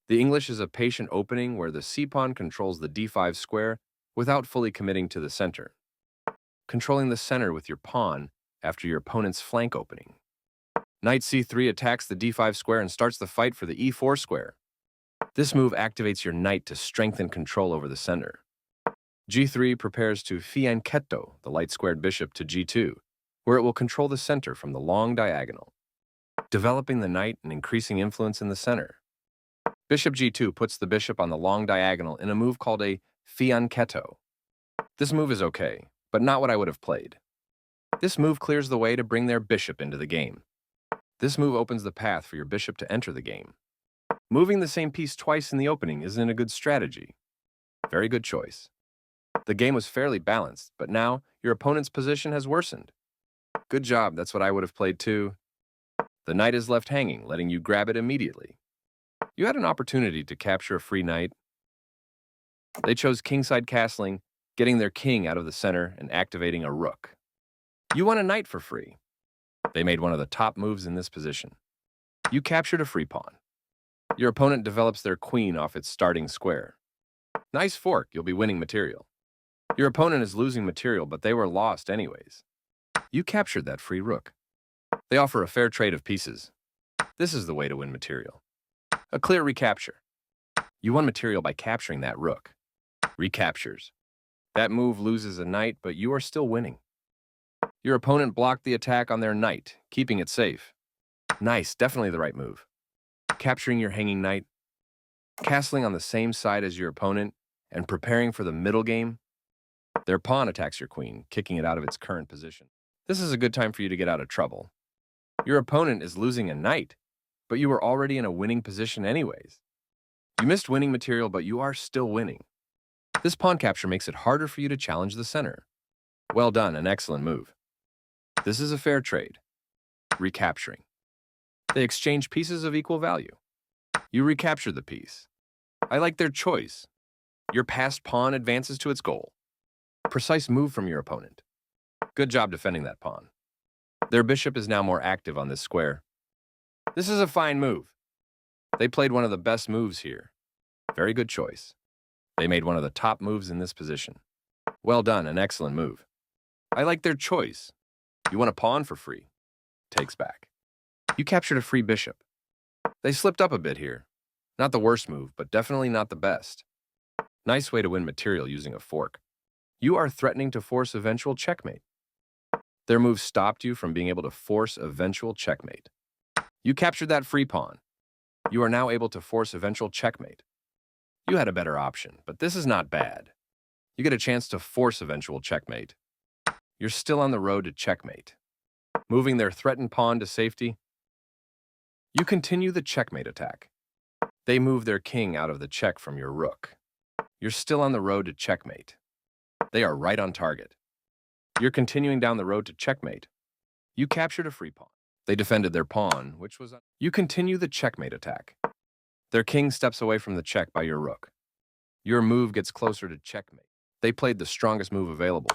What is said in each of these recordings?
The English is a patient opening where the c-pawn controls the d5 square without fully committing to the center, controlling the center with your pawn after your opponent's flank opening. Knight c3 attacks the d5 square and starts the fight for the e4 square. This move activates your knight to strengthen control over the center. g3 prepares to fianchetto the light-squared bishop to g2, where it will control the center from the long diagonal, developing the knight and increasing influence in the center. Bishop g2 puts the bishop on the long diagonal in a move called a fianchetto. This move is okay, but not what I would have played. This move clears the way to bring their bishop into the game. This move opens the path for your bishop to enter the game. Moving the same piece twice in the opening isn't a good strategy. Very good choice. The game was fairly balanced, but now your opponent's position has worsened. Good job, that's what I would have played too. The knight is left hanging, letting you grab it immediately. You had an opportunity to capture a free knight. They chose kingside castling, getting their king out of the center and activating a rook. You won a knight for free. They made one of the top moves in this position. You captured a free pawn. Your opponent develops their queen off its starting square. Nice fork, you'll be winning material. Your opponent is losing material, but they were lost anyways. You captured that free rook. They offer a fair trade of pieces. This is the way to win material. A clear recapture. You won material by capturing that rook. Recaptures. That move loses a knight, but you are still winning. Your opponent blocked the attack on their knight, keeping it safe. Nice, definitely the right move. Capturing your hanging knight, castling on the same side as your opponent, and preparing for the middle game. Their pawn attacks your queen, kicking it out of its current position. This is a good time for you to get out of trouble. Your opponent is losing a knight, but you were already in a winning position anyways. You missed winning material, but you are still winning. This pawn capture makes it harder for you to challenge the center. Well done, an excellent move. This is a fair trade. Recapturing. They exchange pieces of equal value. You recapture the piece. I like their choice. Your passed pawn advances to its goal. Precise move from your opponent. Good job defending that pawn. Their bishop is now more active on this square. This is a fine move. They played one of the best moves here. Very good choice. They made one of the top moves in this position. Well done, an excellent move. I like their choice. You won a pawn for free. Takes back. You captured a free bishop. They slipped up a bit here. Not the worst move, but definitely not the best. Nice way to win material using a fork. You are threatening to force eventual checkmate. Their move stopped you from being able to force eventual checkmate. You captured that free pawn. You are now able to force eventual checkmate. You had a better option, but this is not bad. You get a chance to force eventual checkmate. You're still on the road to checkmate. Moving their threatened pawn to safety. You continue the checkmate attack. They move their king out of the check from your rook. You're still on the road to checkmate. They are right on target. You're continuing down the road to checkmate. You captured a free pawn. They defended their pawn, which was... You continue the checkmate attack. Their king steps away from the check by your rook. Your move gets closer to checkmate. They played the strongest move available,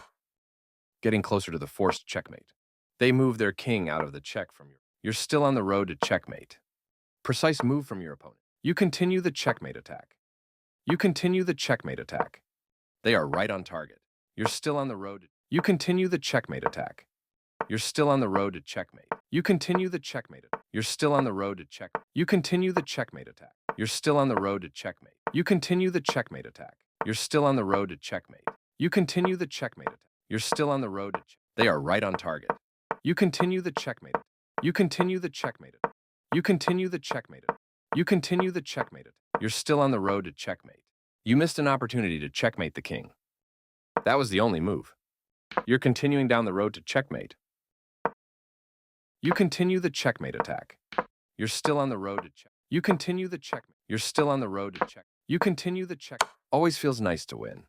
getting closer to the forced checkmate. They move their king out of the check from your... You're still on the road to checkmate. Precise move from your opponent. You continue the checkmate attack. You continue the checkmate attack. They are right on target. You're still on the road to... You continue the checkmate attack. You're still on the road to checkmate. You continue the checkmate attack. You're still on the road to check. You continue the checkmate attack. You're still on the road to checkmate. You continue the checkmate attack. You're still on the road to checkmate. You continue the checkmate attack. You're still on the road to check. They are right on target. You continue the checkmate. You continue the checkmate. You continue the checkmate. You continue the checkmate. You're still on the road to checkmate. You missed an opportunity to checkmate the king. That was the only move. You're continuing down the road to checkmate. You continue the checkmate attack. You're still on the road to check. You continue the checkmate. You're still on the road to check. You continue the check. Always feels nice to win.